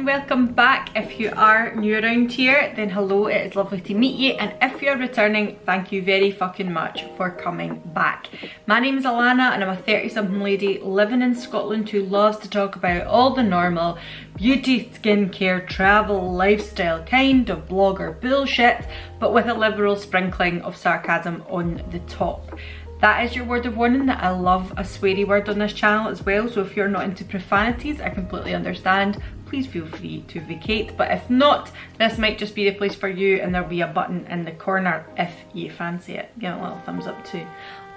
welcome back. If you are new around here, then hello, it is lovely to meet you, and if you're returning, thank you very fucking much for coming back. My name is Alana and I'm a 30-something lady living in Scotland who loves to talk about all the normal beauty, skincare, travel, lifestyle kind of blogger bullshit, but with a liberal sprinkling of sarcasm on the top. That is your word of warning that I love a sweary word on this channel as well, so if you're not into profanities, I completely understand. Please feel free to vacate, but if not, this might just be the place for you, and there'll be a button in the corner if you fancy it. Give it a little thumbs up to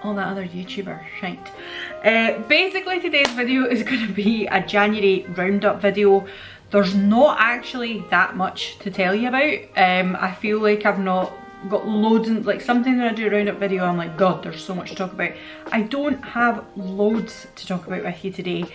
all that other YouTuber shite. Basically today's video is going to be a January roundup video. There's not actually that much to tell you about. I feel like I've not got loads, and like sometimes when I do a roundup video I'm like, god, there's so much to talk about. I don't have loads to talk about with you today,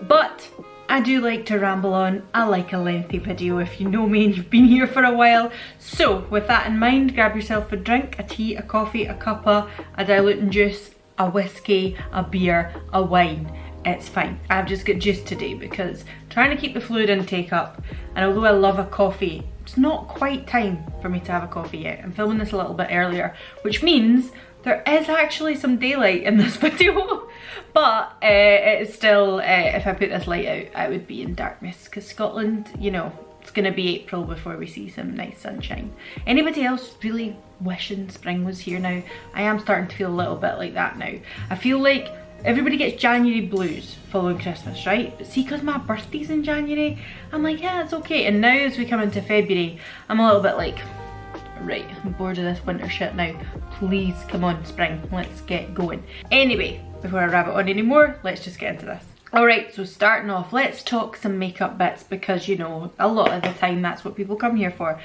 but I do like to ramble on. I like a lengthy video if you know me and you've been here for a while. So with that in mind, grab yourself a drink, a tea, a coffee, a cuppa, a diluting juice, a whiskey, a beer, a wine. It's fine. I've just got juice today because trying to keep the fluid intake up, and although I love a coffee, it's not quite time for me to have a coffee yet. I'm filming this a little bit earlier, which means there is actually some daylight in this video, but it is still, if I put this light out, I would be in darkness, because Scotland, you know, it's gonna be April before we see some nice sunshine. Anybody else really wishing spring was here now? I am starting to feel a little bit like that now. I feel like everybody gets January blues following Christmas, right? But see, because my birthday's in January, I'm like, yeah, it's okay. And now as we come into February, I'm a little bit like, right, I'm bored of this winter shit now. Please, come on, spring, let's get going. Anyway, before I rabbit on anymore, let's just get into this. Alright, so starting off, let's talk some makeup bits, because you know, a lot of the time that's what people come here for.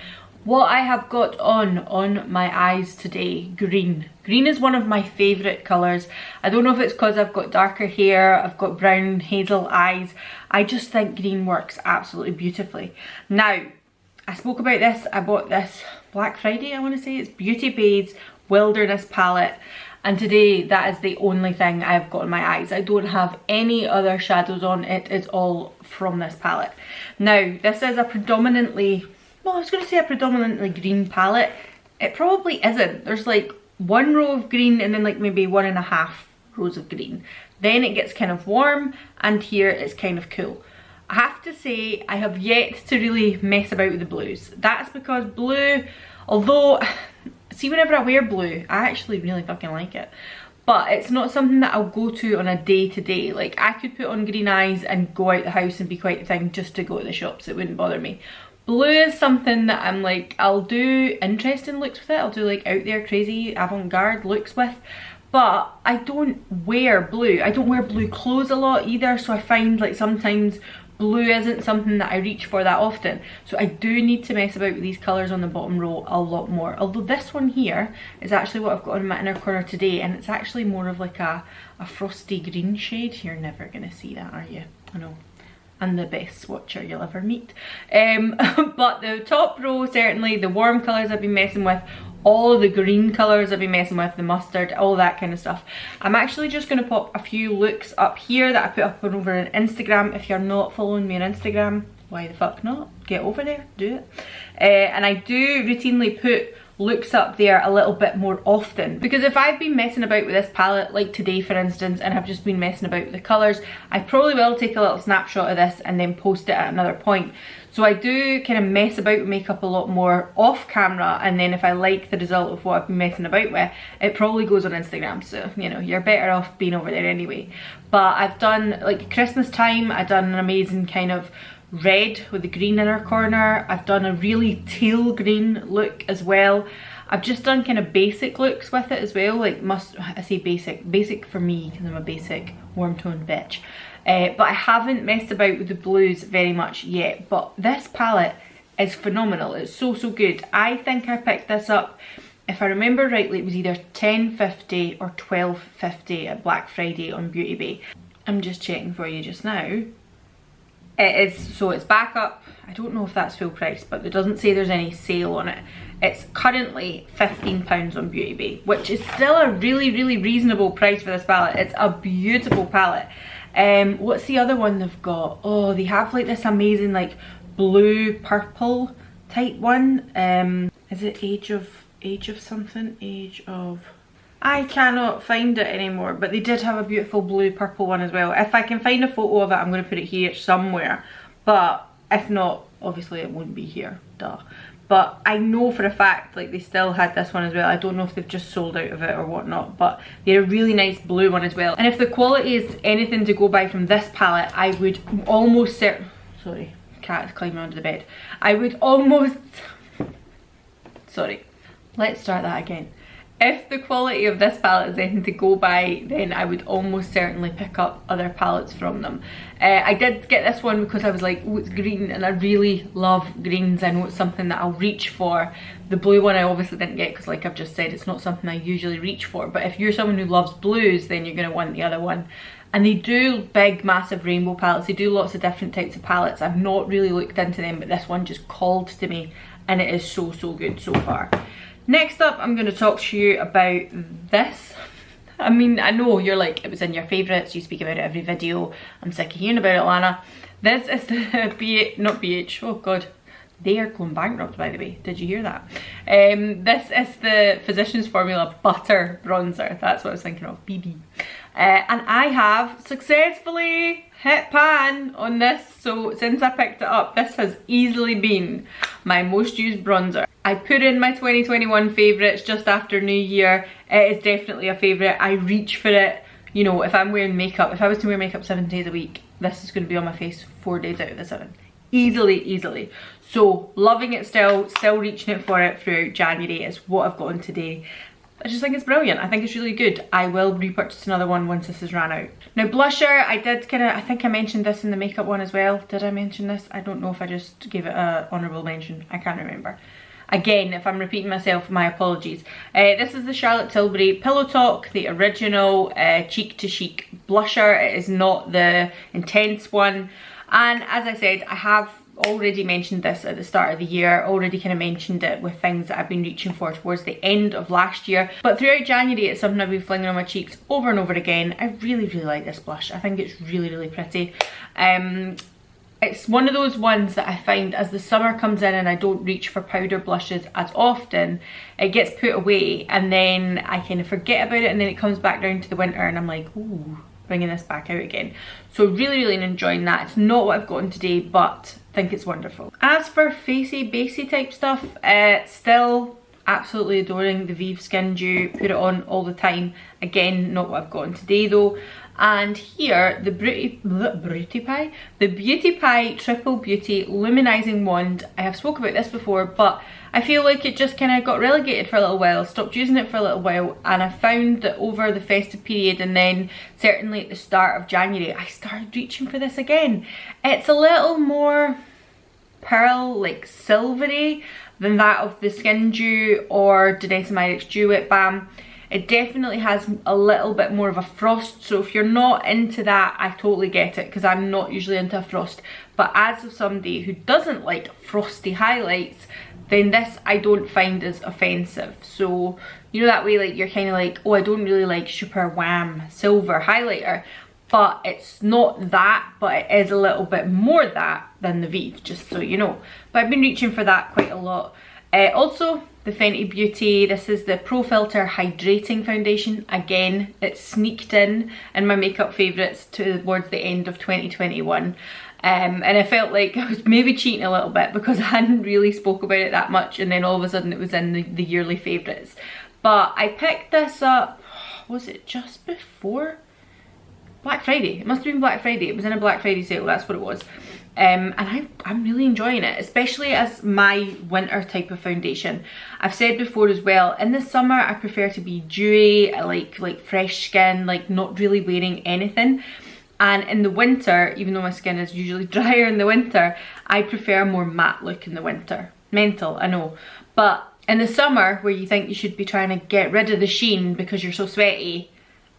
What I have got on my eyes today, green. Green is one of my favourite colours. I don't know if it's because I've got darker hair, I've got brown hazel eyes. I just think green works absolutely beautifully. Now, I spoke about this, I bought this Black Friday, I want to say. It's Beauty Bay's Wilderness palette. And today, that is the only thing I've got on my eyes. I don't have any other shadows on. It is all from this palette. Now, this is a predominantly, well, I was going to say a predominantly green palette. It probably isn't. There's like one row of green and then like maybe 1.5 rows of green. Then it gets kind of warm, and here it's kind of cool. I have to say, I have yet to really mess about with the blues. That's because blue, although, see, whenever I wear blue, I actually really fucking like it. But it's not something that I'll go to on a day-to-day. Like, I could put on green eyes and go out the house and be quite the thing just to go to the shops. It wouldn't bother me. Blue is something that I'm like, I'll do interesting looks with it. I'll do like out there crazy avant-garde looks with. But I don't wear blue. I don't wear blue clothes a lot either. So I find like sometimes blue isn't something that I reach for that often. So I do need to mess about with these colours on the bottom row a lot more. Although this one here is actually what I've got in my inner corner today. And it's actually more of like a frosty green shade. You're never going to see that, are you? I know. I'm the best swatcher you'll ever meet. But the top row, certainly, the warm colours I've been messing with, all of the green colours I've been messing with, the mustard, all that kind of stuff. I'm actually just going to pop a few looks up here that I put up on over on Instagram. If you're not following me on Instagram, why the fuck not? Get over there, do it. And I do routinely put looks up there a little bit more often, because if I've been messing about with this palette like today for instance, and I've just been messing about with the colours, I probably will take a little snapshot of this and then post it at another point. So I do kind of mess about with makeup a lot more off camera, and then if I like the result of what I've been messing about with, it probably goes on Instagram. So you know, you're better off being over there anyway. But I've done like Christmas time, I've done an amazing kind of red with the green inner corner. I've done a really teal green look as well. I've just done kind of basic looks with it as well, like I say basic for me because I'm a basic warm toned bitch. But I haven't messed about with the blues very much yet. But this palette is phenomenal. It's so good. I think I picked this up, if I remember rightly, it was either £10.50 or £12.50 at Black Friday on Beauty Bay. I'm just checking for you just now. It is, so it's back up. I don't know if that's full price, but it doesn't say there's any sale on it. It's currently £15 on Beauty Bay, which is still a really reasonable price for this palette. It's a beautiful palette. What's the other one they've got? Oh, they have like this amazing like blue purple type one. Is it age of something? I cannot find it anymore, but they did have a beautiful blue purple one as well. If I can find a photo of it, I'm going to put it here somewhere, but if not, obviously it won't be here, duh. But I know for a fact, like, they still had this one as well. I don't know if they've just sold out of it or whatnot, but they're a really nice blue one as well. And if the quality is anything to go by from this palette, I would almost sorry, cat is climbing under the bed. I would almost, sorry, let's start that again. If the quality of this palette is anything to go by, then I would almost certainly pick up other palettes from them. I did get this one because I was like, oh, it's green, and I really love greens. I know it's something that I'll reach for. The blue one I obviously didn't get because, like I've just said, it's not something I usually reach for. But if you're someone who loves blues, then you're going to want the other one. And they do big, massive rainbow palettes. They do lots of different types of palettes. I've not really looked into them, but this one just called to me, and it is so, so good so far. Next up, I'm going to talk to you about this. I mean, I know you're like, it was in your favourites, you speak about it every video. I'm sick of hearing about it, Alana. This is the not BH, oh god. They are going bankrupt, by the way. Did you hear that? This is the Physicians Formula Butter Bronzer. That's what I was thinking of, BB. And I have successfully hit pan on this. So since I picked it up, this has easily been my most used bronzer. I put in my 2021 favourites just after New Year. It is definitely a favourite. I reach for it. You know, if I'm wearing makeup, if I was to wear makeup 7 days a week, this is going to be on my face 4 days out of the 7. Easily. So loving it still reaching it for it throughout January is what I've got on today. I just think it's brilliant. I think it's really good. I will repurchase another one once this has ran out. Now blusher, I did I think I mentioned this in the makeup one as well. Did I mention this? I don't know if I just gave it a honourable mention. I can't remember. Again, if I'm repeating myself, my apologies. This is the Charlotte Tilbury Pillow Talk, the original Cheek to Chic blusher. It is not the intense one. And as I said, I have already mentioned this at the start of the year, already kind of mentioned it with things that I've been reaching for towards the end of last year. But throughout January, it's something I've been flinging on my cheeks over and over again. I really like this blush. I think it's really pretty. It's one of those ones that I find as the summer comes in and I don't reach for powder blushes as often, it gets put away and then I kind of forget about it, and then it comes back down to the winter and I'm like, ooh, bringing this back out again. So really enjoying that. It's not what I've gotten today, but I think it's wonderful. As for facey basey type stuff, still absolutely adoring the Vive Skin Dew. Put it on all the time. Again, not what I've gotten today though. And here, the Beauty Pie Triple Beauty Luminizing Wand. I have spoke about this before, but I feel like it just kind of got relegated for a little while. Stopped using it for a little while, and I found that over the festive period and then certainly at the start of January, I started reaching for this again. It's a little more pearl, like silvery, than that of the Skin Dew or Denessa Dew Wet Balm. It definitely has a little bit more of a frost, so if you're not into that, I totally get it, because I'm not usually into a frost. But as of somebody who doesn't like frosty highlights, then this I don't find as offensive. So, you know, that way, like, you're kind of like, oh, I don't really like super wham silver highlighter, but it's not that, but it is a little bit more that than the Vive, just so you know. But I've been reaching for that quite a lot. Also, the Fenty Beauty, this is the Pro Filter Hydrating Foundation. Again, it's sneaked in my makeup favourites towards the end of 2021. And I felt like I was maybe cheating a little bit because I hadn't really spoke about it that much, and then all of a sudden it was in the yearly favourites. But I picked this up, was it just before Black Friday? It must have been Black Friday. It was in a Black Friday sale, that's what it was. And I'm really enjoying it, especially as my winter type of foundation. I've said before as well, in the summer I prefer to be dewy, I like fresh skin, like not really wearing anything. And in the winter, even though my skin is usually drier in the winter, I prefer a more matte look in the winter. Mental, I know. But in the summer, where you think you should be trying to get rid of the sheen because you're so sweaty,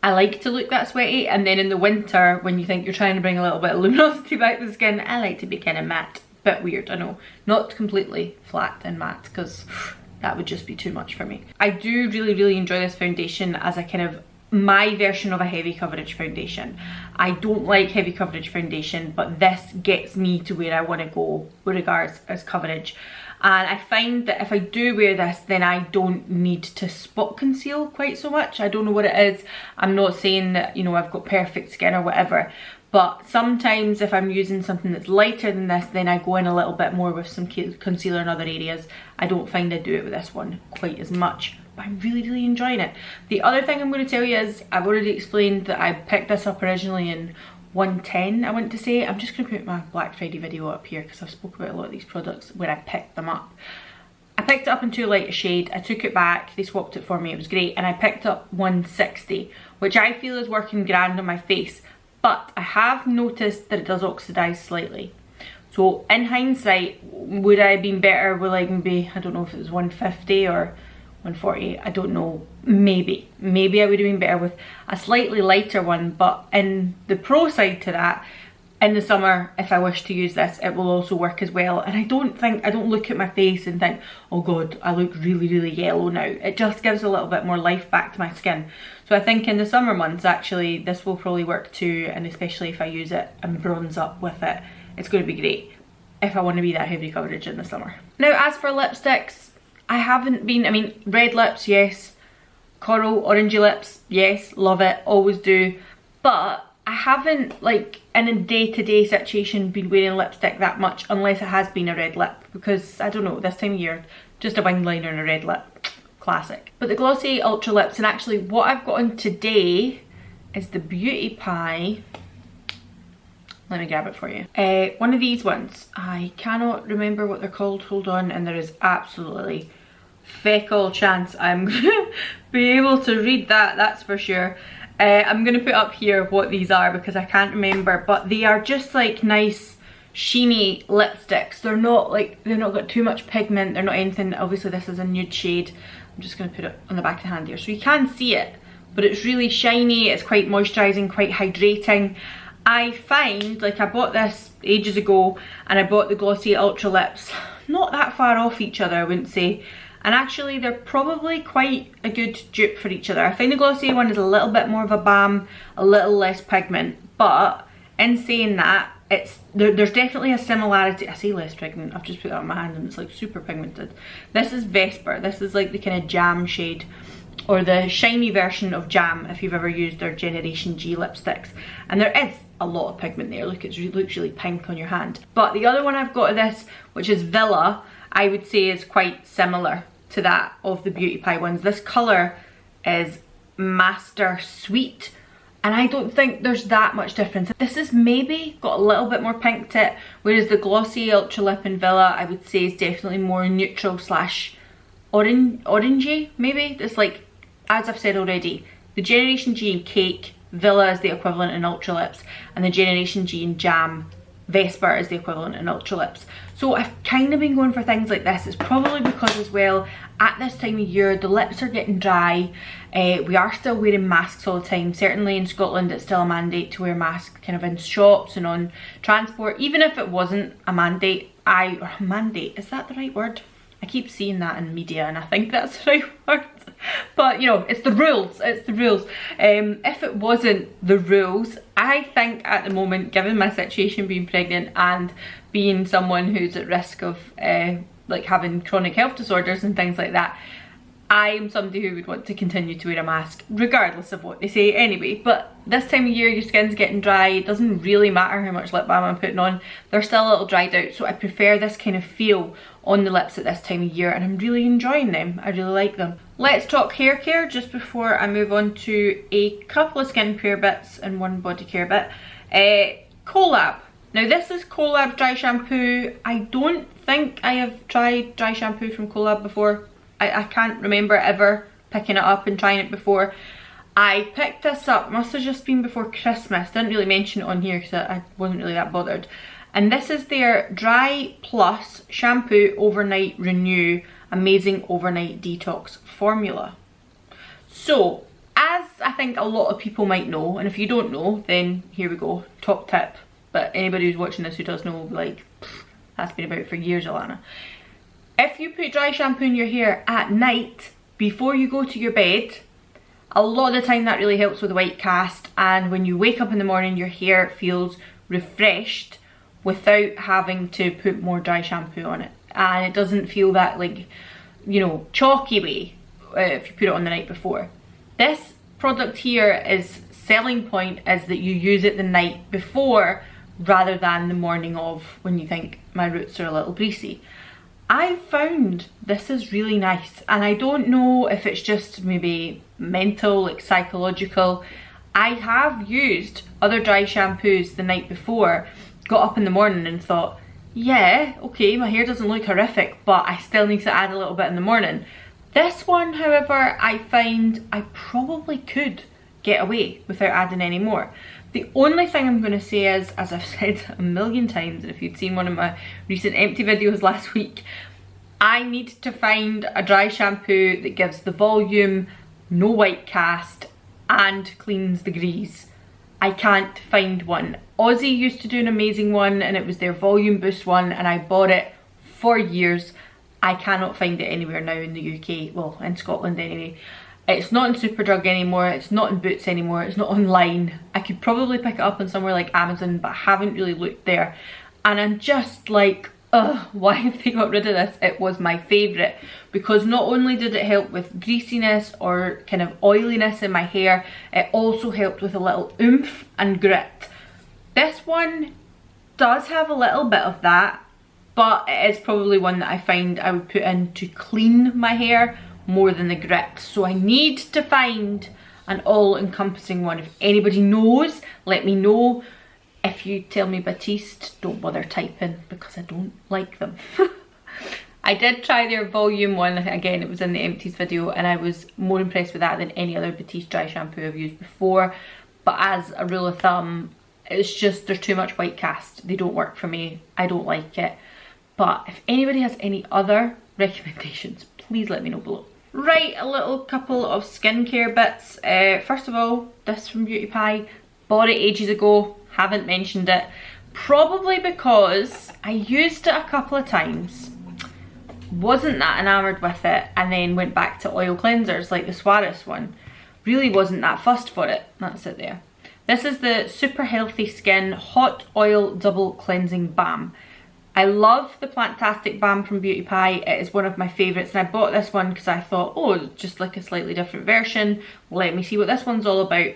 I like to look that sweaty. And then in the winter, when you think you're trying to bring a little bit of luminosity back to the skin, I like to be kind of matte. Bit weird, I know. Not completely flat and matte, because that would just be too much for me. I do really enjoy this foundation as a kind of my version of a heavy coverage foundation. I don't like heavy coverage foundation, but this gets me to where I want to go with regards as coverage. And I find that if I do wear this, then I don't need to spot conceal quite so much. I don't know what it is. I'm not saying that, you know, I've got perfect skin or whatever, but sometimes if I'm using something that's lighter than this, then I go in a little bit more with some concealer in other areas. I don't find I do it with this one quite as much, but I'm really enjoying it. The other thing I'm going to tell you is, I've already explained that I picked this up originally in 110, I want to say. I'm just going to put my Black Friday video up here because I've spoken about a lot of these products where I picked them up. I picked it up in too light a shade, I took it back, they swapped it for me, it was great, and I picked up 160, which I feel is working grand on my face, but I have noticed that it does oxidize slightly. So in hindsight, would I have been better with like maybe, I don't know if it was 150 or 140, I don't know, maybe I would have been better with a slightly lighter one. But in the pro side to that, in the summer, if I wish to use this, it will also work as well. And I don't look at my face and think, oh god, I look really yellow now. It just gives a little bit more life back to my skin. So I think in the summer months, actually, this will probably work too, and especially if I use it and bronze up with it, it's going to be great if I want to be that heavy coverage in the summer. Now, as for lipsticks, I haven't been, I mean, red lips, yes. Coral, orangey lips, yes, love it, always do. But I haven't, like, in a day-to-day situation, been wearing lipstick that much unless it has been a red lip. Because, I don't know, this time of year, just a wing liner and a red lip. Classic. But the Glossy Ultra Lips, and actually what I've got on today is the Beauty Pie. Let me grab it for you. One of these ones. I cannot remember what they're called. Hold on. And there is absolutely feck all chance I'm going to be able to read that. That's for sure. I'm going to put up here what these are because I can't remember. But they are just like nice, sheeny lipsticks. They're not like, they're not got too much pigment. They're not anything. Obviously this is a nude shade. I'm just going to put it on the back of the hand here. So you can see it. But it's really shiny. It's quite moisturising, quite hydrating. I find, like, I bought this ages ago and I bought the Glossy Ultra Lips not that far off each other, I wouldn't say, and actually they're probably quite a good dupe for each other. I find the Glossy one is a little bit more of a balm, a little less pigment, but in saying that, there's definitely a similarity. I say less pigment, I've just put that on my hand and it's like super pigmented. This is Vesper, this is like the kind of jam shade, or the shiny version of Jam if you've ever used their Generation G lipsticks. And there is a lot of pigment there. Look, it looks really pink on your hand. But the other one I've got of this, which is Villa, I would say is quite similar to that of the Beauty Pie ones. This colour is Master Sweet, and I don't think there's that much difference. This is maybe got a little bit more pink to it, whereas the Glossy Ultra Lip in Villa, I would say, is definitely more neutral slash orangey, maybe. It's like, as I've said already, the Generation G in Cake, Villa is the equivalent in Ultra Lips, and the Generation G in Jam, Vesper, is the equivalent in Ultra Lips. So I've kind of been going for things like this. It's probably because as well, at this time of year, the lips are getting dry. We are still wearing masks all the time. Certainly in Scotland, it's still a mandate to wear masks kind of in shops and on transport. Even if it wasn't a mandate, mandate, is that the right word? I keep seeing that in media and I think that's the right word. But you know, it's the rules, it's the rules. If it wasn't the rules, I think at the moment, given my situation being pregnant and being someone who's at risk of like having chronic health disorders and things like that, I am somebody who would want to continue to wear a mask regardless of what they say anyway. But this time of year, your skin's getting dry, it doesn't really matter how much lip balm I'm putting on, they're still a little dried out, so I prefer this kind of feel on the lips at this time of year, and I'm really enjoying them. I really like them. Let's talk hair care just before I move on to a couple of skincare bits and one body care bit. Collab. Now this is Collab dry shampoo. I don't think I have tried dry shampoo from Collab before. I can't remember ever picking it up and trying it before. I picked this up, must have just been before Christmas. Didn't really mention it on here because I wasn't really that bothered. And this is their Dry Plus Shampoo Overnight Renew Amazing Overnight Detox Formula. So, as I think a lot of people might know, and if you don't know, then here we go, top tip. But anybody who's watching this who does know will be like, that's been about for years, Alana. If you put dry shampoo in your hair at night before you go to your bed, A lot of the time that really helps with the white cast, and when you wake up in the morning your hair feels refreshed without having to put more dry shampoo on it, and it doesn't feel that, like, you know, chalky way if you put it on the night before. This product here is selling point is that you use it the night before rather than the morning of, when you think my roots are a little greasy. I found this is really nice, and I don't know if it's just maybe mental, like psychological. I have used other dry shampoos the night before, got up in the morning and thought, yeah, okay, my hair doesn't look horrific, but I still need to add a little bit in the morning. This one, however, I find I probably could get away without adding any more. The only thing I'm going to say is, as I've said a million times, and if you'd seen one of my recent empty videos last week, I need to find a dry shampoo that gives the volume, no white cast, and cleans the grease. I can't find one. Aussie used to do an amazing one, and it was their volume boost one, and I bought it for years. I cannot find it anywhere now in the UK, well, in Scotland anyway. It's not in Superdrug anymore, it's not in Boots anymore, it's not online. I could probably pick it up on somewhere like Amazon, but I haven't really looked there. And I'm just like, ugh, why have they got rid of this? It was my favourite, because not only did it help with greasiness or kind of oiliness in my hair, it also helped with a little oomph and grit. This one does have a little bit of that, but it is probably one that I find I would put in to clean my hair more than the grit. So I need to find an all-encompassing one. If anybody knows, let me know. If you tell me Batiste, don't bother typing, because I don't like them. I did try their volume one, again it was in the empties video, and I was more impressed with that than any other Batiste dry shampoo I've used before. But as a rule of thumb, it's just there's too much white cast. They don't work for me, I don't like it. But if anybody has any other recommendations, please let me know below. Right, a little couple of skincare bits. First of all, this from Beauty Pie. Bought it ages ago, haven't mentioned it. Probably because I used it a couple of times, wasn't that enamoured with it, and then went back to oil cleansers like the Swarovski one. Really wasn't that fussed for it. That's it there. This is the Super Healthy Skin Hot Oil Double Cleansing Balm. I love the Plantastic Balm from Beauty Pie. It is one of my favourites, and I bought this one because I thought, oh, just like a slightly different version. Let me see what this one's all about.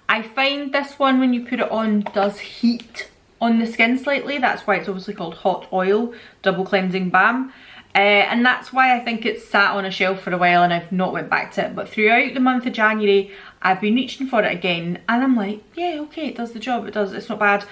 I find this one, when you put it on, does heat on the skin slightly. That's why it's obviously called Hot Oil Double Cleansing Balm. And that's why I think it's sat on a shelf for a while and I've not went back to it. But throughout the month of January, I've been reaching for it again, and I'm like, yeah, okay, it does the job, it's not bad.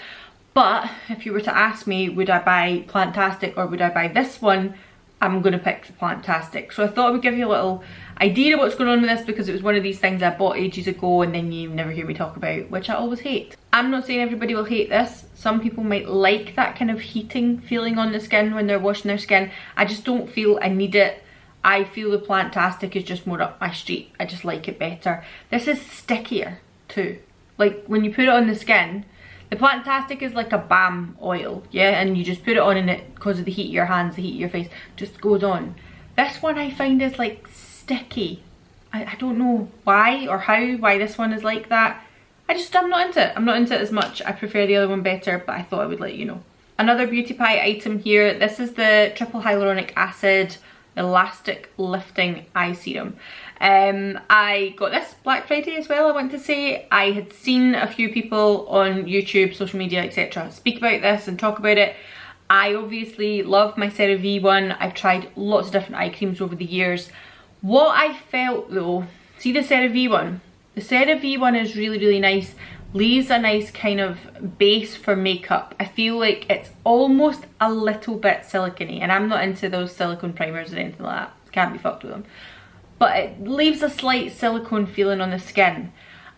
But if you were to ask me, would I buy Plantastic or would I buy this one, I'm going to pick the Plantastic. So I thought I would give you a little idea of what's going on with this, because it was one of these things I bought ages ago and then you never hear me talk about, which I always hate. I'm not saying everybody will hate this. Some people might like that kind of heating feeling on the skin when they're washing their skin. I just don't feel I need it. I feel the Plantastic is just more up my street. I just like it better. This is stickier too. Like when you put it on the skin, the Plantastic is like a balm oil, yeah, and you just put it on and it, because of the heat of your hands, the heat of your face, just goes on. This one I find is like sticky. I don't know why or how, why this one is like that. I'm not into it. I'm not into it as much. I prefer the other one better, but I thought I would let you know. Another Beauty Pie item here. This is the Triple Hyaluronic Acid Elastic Lifting Eye Serum. I got this Black Friday as well, I want to say. I had seen a few people on YouTube, social media, etc. speak about this and talk about it. I obviously love my CeraVe one. I've tried lots of different eye creams over the years. What I felt though, see the CeraVe one? The CeraVe one is really, really nice. Leaves a nice kind of base for makeup. I feel like it's almost a little bit silicone-y, and I'm not into those silicone primers or anything like that. Can't be fucked with them. But it leaves a slight silicone feeling on the skin,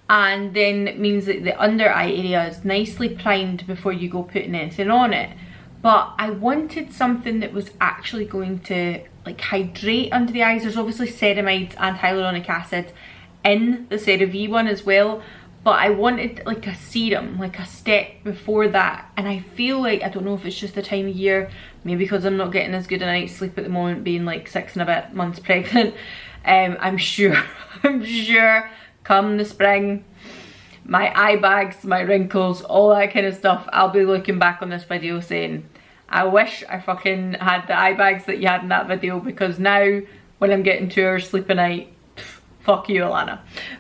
and then it means that the under eye area is nicely primed before you go putting anything on it. But I wanted something that was actually going to like hydrate under the eyes. There's obviously ceramides and hyaluronic acid in the CeraVe one as well, but I wanted like a serum, like a step before that. And I feel like, I don't know if it's just the time of year, maybe because I'm not getting as good a night's sleep at the moment, being like 6 and a bit months pregnant. I'm sure come the spring, my eye bags, my wrinkles, all that kind of stuff, I'll be looking back on this video saying, I wish I fucking had the eye bags that you had in that video, because now when I'm getting 2 hours sleep a night, fuck you, Alana.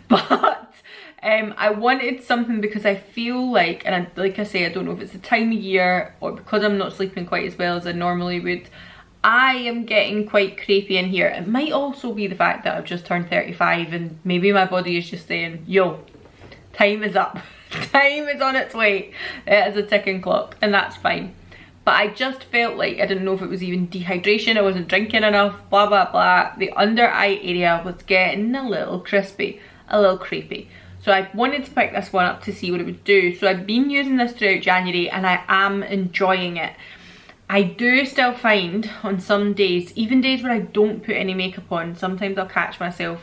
But I wanted something because I feel like, and like I say, I don't know if it's the time of year or because I'm not sleeping quite as well as I normally would, I am getting quite crepey in here. It might also be the fact that I've just turned 35 and maybe my body is just saying, yo, time is up. Time is on its way. It is a ticking clock, and that's fine. But I just felt like, I didn't know if it was even dehydration, I wasn't drinking enough, blah blah blah. The under eye area was getting a little crispy, a little crepey. So I wanted to pick this one up to see what it would do. So I've been using this throughout January and I am enjoying it. I do still find on some days, even days where I don't put any makeup on, sometimes I'll catch myself,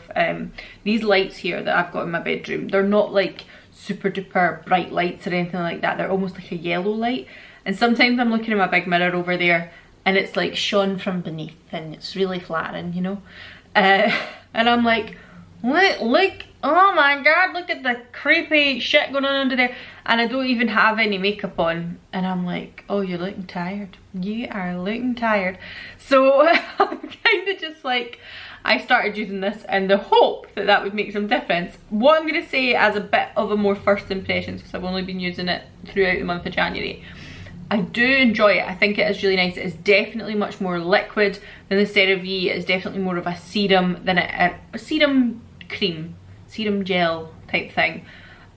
these lights here that I've got in my bedroom, they're not like super duper bright lights or anything like that, they're almost like a yellow light. And sometimes I'm looking at my big mirror over there and it's like shone from beneath and it's really flattering, you know. And I'm like, look, oh my god, look at the creepy shit going on under there. And I don't even have any makeup on. And I'm like, oh, you're looking tired. You are looking tired. So I'm kind of just like, I started using this in the hope that that would make some difference. What I'm going to say as a bit of a more first impressions, because I've only been using it throughout the month of January, I do enjoy it. I think it is really nice. It is definitely much more liquid than the CeraVe. It is definitely more of a serum than a serum cream, serum gel type thing.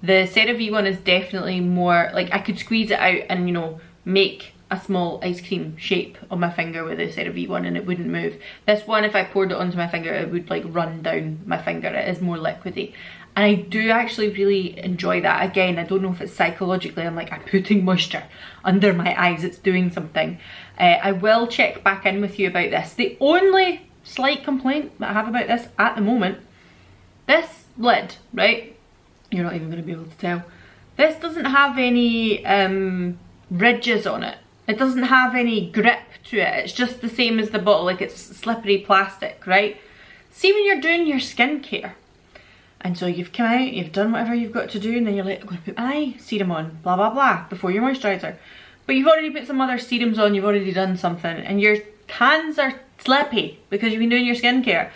The CeraVe one is definitely more like, I could squeeze it out and, you know, make a small ice cream shape on my finger with the CeraVe one and it wouldn't move. This one, if I poured it onto my finger, it would like run down my finger. It is more liquidy. And I do actually really enjoy that. Again, I don't know if it's psychologically, I'm like, I'm putting moisture under my eyes, it's doing something. I will check back in with you about this. The only slight complaint that I have about this at the moment, this lid, right? You're not even going to be able to tell. This doesn't have any ridges on it. It doesn't have any grip to it. It's just the same as the bottle, like it's slippery plastic, right? See when you're doing your skincare, and so you've come out, you've done whatever you've got to do, and then you're like, I'm going to put my serum on, blah blah blah, before your moisturiser. But you've already put some other serums on, you've already done something, and your hands are slippy because you've been doing your skincare.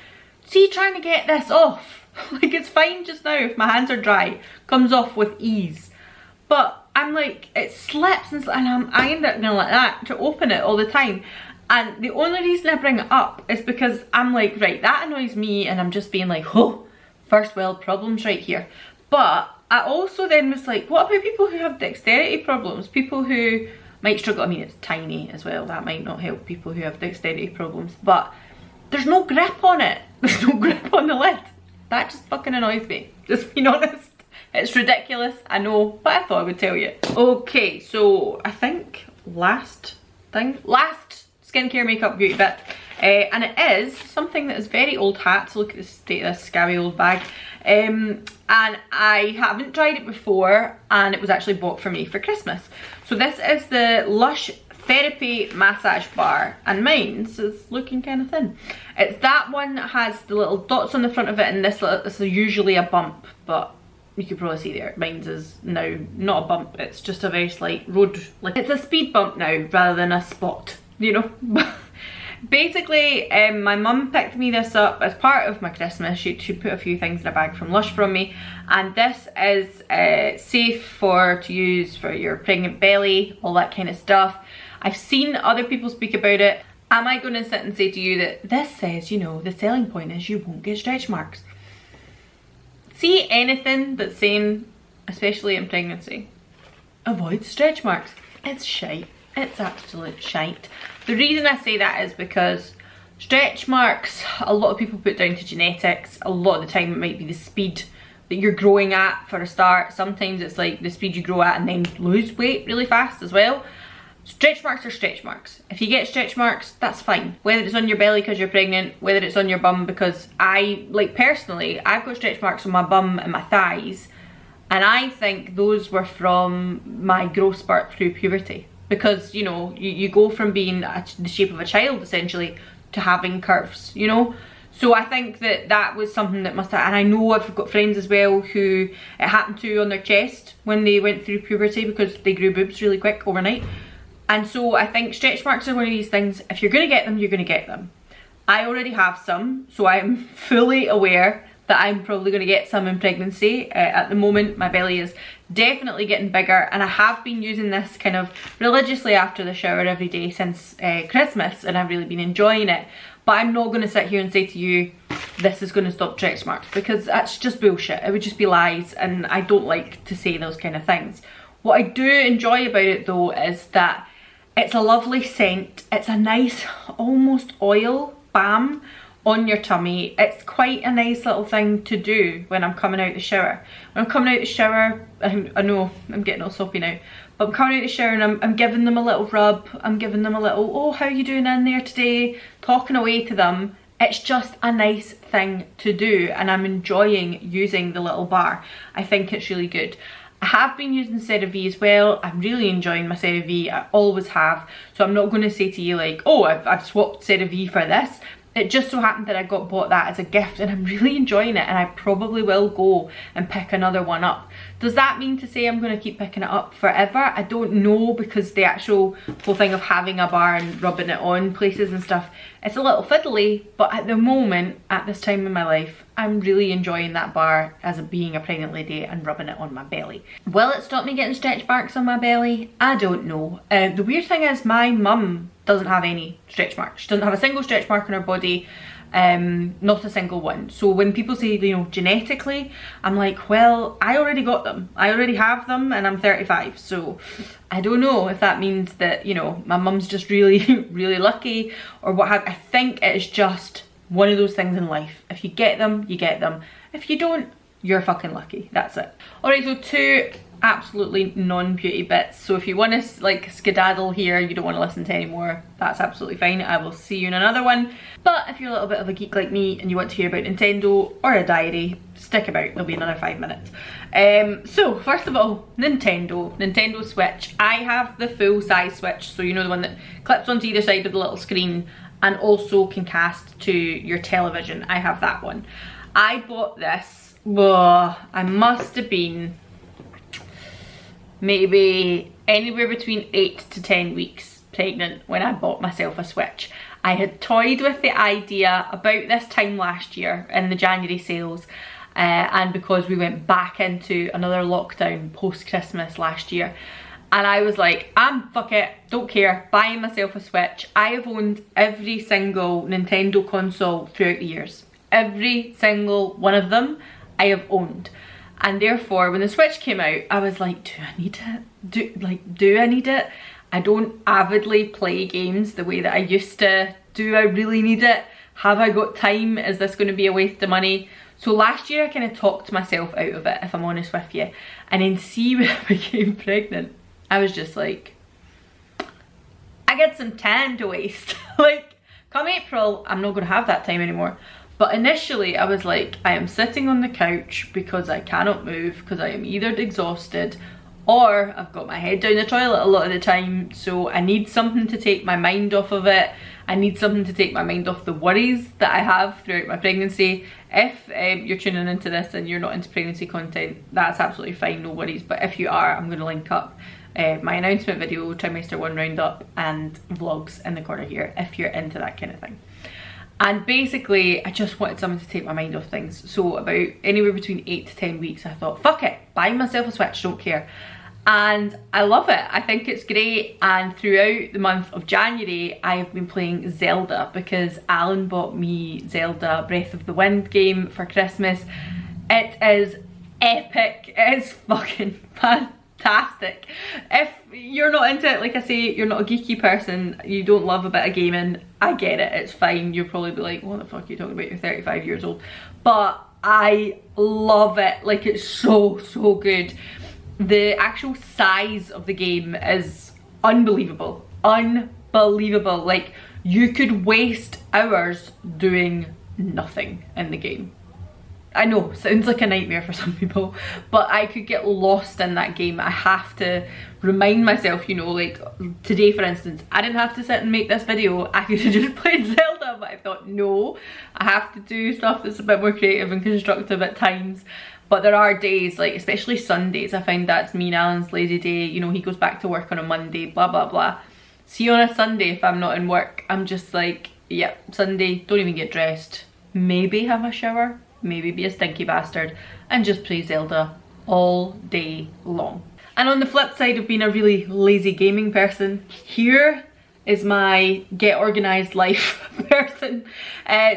See, trying to get this off. Like, it's fine just now if my hands are dry, comes off with ease. But I'm like, it slips and I end up going like that to open it all the time. And the only reason I bring it up is because I'm like, right, that annoys me, and I'm just being like, oh, first world problems right here. But I also then was like, what about people who have dexterity problems? People who might struggle, I mean, it's tiny as well, that might not help people who have dexterity problems, but there's no grip on it. There's no grip on the lid. That just fucking annoys me, just being honest. It's ridiculous, I know, but I thought I would tell you. Okay, so I think last skincare makeup beauty bit, and it is something that is very old hat. So look at the state of this scabby old bag, and I haven't tried it before, and it was actually bought for me for Christmas. So this is the Lush Therapy Massage Bar, and mine's is looking kind of thin. It's that one that has the little dots on the front of it, and this is usually a bump, but you can probably see there, mine's is now not a bump, it's just a very slight road, like it's a speed bump now rather than a spot, you know. Basically, my mum picked me this up as part of my Christmas. She put a few things in a bag from Lush from me, and this is safe to use for your pregnant belly, all that kind of stuff. I've seen other people speak about it. Am I going to sit and say to you that this says, you know, the selling point is you won't get stretch marks? See, anything that's saying, especially in pregnancy, avoid stretch marks, it's shite. It's absolute shite. The reason I say that is because stretch marks, a lot of people put down to genetics. A lot of the time it might be the speed that you're growing at for a start. Sometimes it's like the speed you grow at and then lose weight really fast as well. Stretch marks are stretch marks. If you get stretch marks, that's fine. Whether it's on your belly because you're pregnant, whether it's on your bum, because personally, I've got stretch marks on my bum and my thighs, and I think those were from my growth spurt through puberty. Because, you know, you go from being the shape of a child, essentially, to having curves, you know? So I think that that was something that must have, and I know I've got friends as well who it happened to on their chest when they went through puberty because they grew boobs really quick overnight. And so I think stretch marks are one of these things, if you're going to get them, you're going to get them. I already have some, so I'm fully aware that I'm probably going to get some in pregnancy. At the moment, my belly is definitely getting bigger, and I have been using this kind of religiously after the shower every day since Christmas, and I've really been enjoying it. But I'm not going to sit here and say to you, this is going to stop stretch marks, because that's just bullshit. It would just be lies, and I don't like to say those kind of things. What I do enjoy about it though is that it's a lovely scent. It's a nice, almost oil balm on your tummy. It's quite a nice little thing to do when I'm coming out the shower. When I'm coming out the shower, I know I'm getting all soppy now, but I'm coming out the shower and I'm giving them a little rub. I'm giving them a little, oh, how are you doing in there today? Talking away to them. It's just a nice thing to do, and I'm enjoying using the little bar. I think it's really good. I have been using CeraVe as well. I'm really enjoying my CeraVe. I always have. So I'm not going to say to you like, oh, I've swapped CeraVe for this. It just so happened that I got bought that as a gift, and I'm really enjoying it, and I probably will go and pick another one up. Does that mean to say I'm going to keep picking it up forever? I don't know, because the actual whole thing of having a bar and rubbing it on places and stuff, it's a little fiddly, but at the moment, at this time in my life, I'm really enjoying that bar as being a pregnant lady and rubbing it on my belly. Will it stop me getting stretch marks on my belly? I don't know. The weird thing is my mum doesn't have any stretch marks. She doesn't have a single stretch mark on her body, not a single one. So when people say, you know, genetically, I'm like, well, I already got them. I already have them, and I'm 35. So I don't know if that means that, you know, my mum's just really, really lucky or what have. I think it's just one of those things in life. If you get them, you get them. If you don't, you're fucking lucky. That's it. Alright, so 2 absolutely non-beauty bits. So if you want to like skedaddle here, you don't want to listen to anymore, that's absolutely fine. I will see you in another one. But if you're a little bit of a geek like me and you want to hear about Nintendo or a diary, stick about. There'll be another 5 minutes. So first of all, Nintendo Switch. I have the full size Switch, so you know, the one that clips onto either side of the little screen and also can cast to your television. I have that one. I bought this, I must have been maybe anywhere between 8 to 10 weeks pregnant when I bought myself a Switch. I had toyed with the idea about this time last year in the January sales, and because we went back into another lockdown post-Christmas last year, and I was like, fuck it, don't care, buying myself a Switch. I have owned every single Nintendo console throughout the years. Every single one of them I have owned. And therefore, when the Switch came out, I was like, do I need it? Do I need it? I don't avidly play games the way that I used to. Do I really need it? Have I got time? Is this going to be a waste of money? So last year, I kind of talked myself out of it, if I'm honest with you. And then see, when I became pregnant, I was just like, I get some time to waste. Like, come April, I'm not going to have that time anymore. But initially I was like, I am sitting on the couch because I cannot move, because I am either exhausted or I've got my head down the toilet a lot of the time, so I need something to take my mind off of it. I need something to take my mind off the worries that I have throughout my pregnancy. If you're tuning into this and you're not into pregnancy content, that's absolutely fine, no worries. But if you are, I'm going to link up my announcement video, trimester 1 roundup, and vlogs in the corner here if you're into that kind of thing. And basically, I just wanted something to take my mind off things. So about anywhere between 8 to 10 weeks, I thought, fuck it, buy myself a Switch, don't care. And I love it. I think it's great. And throughout the month of January, I've been playing Zelda, because Alan bought me Zelda Breath of the Wind game for Christmas. It is epic. It is fucking fantastic. If you're not into it, like I say, you're not a geeky person, you don't love a bit of gaming, I get it, it's fine. You'll probably be like, what the fuck are you talking about, you're 35 years old. But I love it. Like, it's so good. The actual size of the game is unbelievable. Unbelievable. Like, you could waste hours doing nothing in the game. I know, sounds like a nightmare for some people, but I could get lost in that game. I have to remind myself, you know, like today for instance, I didn't have to sit and make this video. I could have just played Zelda but I thought no, I have to do stuff that's a bit more creative and constructive at times. But there are days, like especially Sundays, I find that's me and Alan's lazy day. You know, he goes back to work on a Monday, blah blah blah. See, on a Sunday, if I'm not in work, I'm just like, yep, Sunday, don't even get dressed, maybe have a shower, maybe be a stinky bastard, and just play Zelda all day long. And on the flip side of being a really lazy gaming person, here is my get organized life person.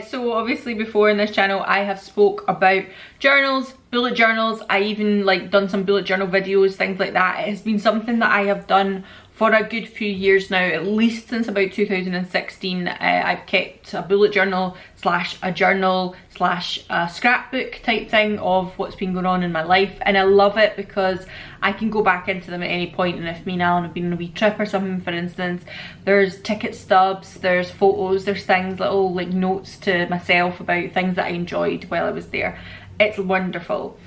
So obviously before in this channel I have spoke about journals, bullet journals. I even like done some bullet journal videos, things like that. It has been something that I have done for a good few years now, at least since about 2016. I've kept a bullet journal slash a journal slash a scrapbook type thing of what's been going on in my life, and I love it because I can go back into them at any point. And if me and Alan have been on a wee trip or something, for instance, there's ticket stubs, there's photos, there's things, little like notes to myself about things that I enjoyed while I was there. It's wonderful.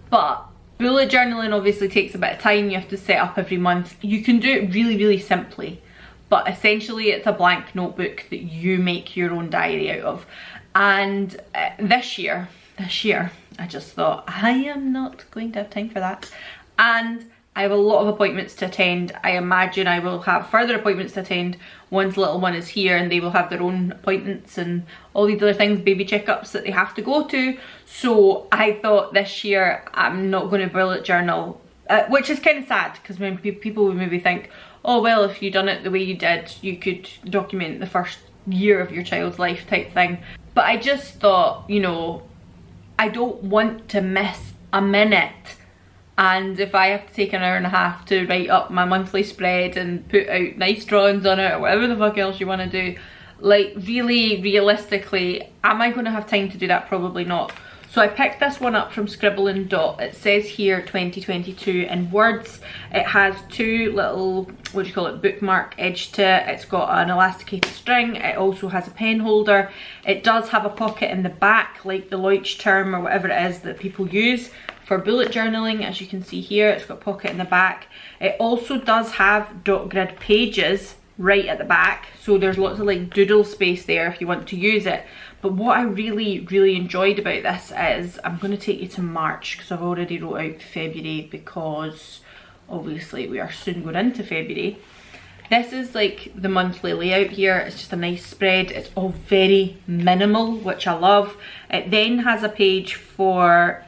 But bullet journaling obviously takes a bit of time. You have to set up every month. You can do it really simply, but essentially it's a blank notebook that you make your own diary out of. And this year I just thought I am not going to have time for that, and I have a lot of appointments to attend. I imagine I will have further appointments to attend once little one is here, and they will have their own appointments and all these other things, baby checkups that they have to go to. So I thought this year I'm not going to bullet journal, which is kind of sad, because when people would maybe think, oh well, if you'd done it the way you did, you could document the first year of your child's life type thing. But I just thought, you know, I don't want to miss a minute. And if I have to take an hour and a half to write up my monthly spread and put out nice drawings on it, or whatever the fuck else you want to do, like really realistically, am I going to have time to do that? Probably not. So I picked this one up from Scribble and Dot. It says here 2022 in words. It has two little, what do you call it, bookmark edge to it. It's got an elasticated string. It also has a pen holder. It does have a pocket in the back, like the Leutsch term or whatever it is that people use for bullet journaling. As you can see here, it's got a pocket in the back. It also does have dot grid pages right at the back, so there's lots of like doodle space there if you want to use it. But what I really enjoyed about this is, I'm going to take you to March because I've already wrote out February, because obviously we are soon going into February. This is like the monthly layout here. It's just a nice spread. It's all very minimal, which I love. It then has a page for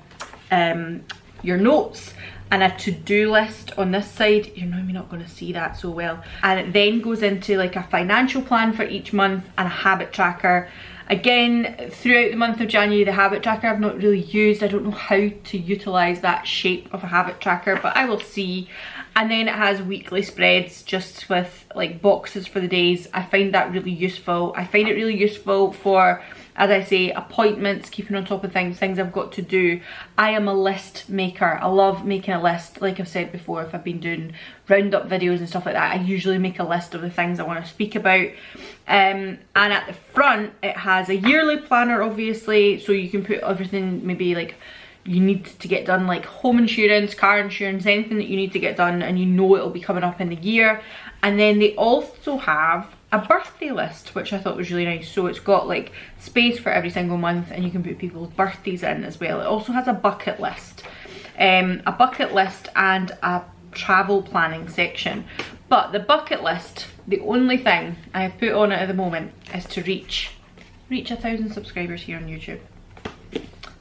your notes and a to-do list on this side. You're maybe not going to see that so well. And it then goes into like a financial plan for each month and a habit tracker. Again, throughout the month of January, the habit tracker I've not really used. I don't know how to utilize that shape of a habit tracker, but I will see. And then it has weekly spreads just with like boxes for the days. I find that really useful. I find it really useful for, as I say, appointments, keeping on top of things I've got to do. I am a list maker. I love making a list. Like I've said before, if I've been doing roundup videos and stuff like that, I usually make a list of the things I want to speak about. And at the front, it has a yearly planner, obviously, so you can put everything maybe like you need to get done, like home insurance, car insurance, anything that you need to get done and you know it'll be coming up in the year. And then they also have a birthday list, which I thought was really nice. So it's got like space for every single month and you can put people's birthdays in as well. It also has a bucket list and a travel planning section. But the bucket list, the only thing I have put on it at the moment is to reach 1,000 subscribers here on YouTube.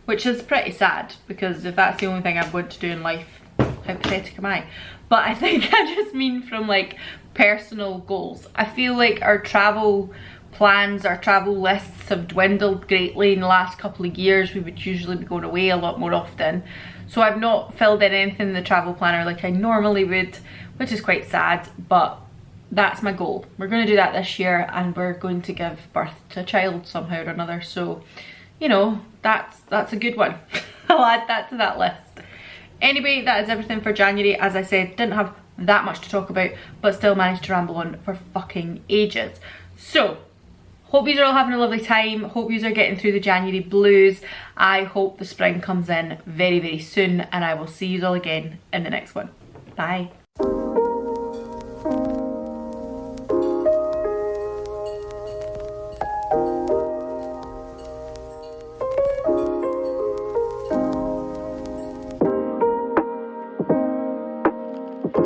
Which is pretty sad, because if that's the only thing I want to do in life, how pathetic am I? But I think I just mean from like personal goals. I feel like our travel plans, our travel lists have dwindled greatly in the last couple of years. We would usually be going away a lot more often. So I've not filled in anything in the travel planner like I normally would, which is quite sad, but that's my goal. We're going to do that this year and we're going to give birth to a child somehow or another. So, you know, that's a good one. I'll add that to that list. Anyway, that is everything for January. As I said, didn't have that much to talk about, but still managed to ramble on for fucking ages. So, hope you are all having a lovely time. Hope you are getting through the January blues. I hope the spring comes in very, very soon, and I will see you all again in the next one. Bye.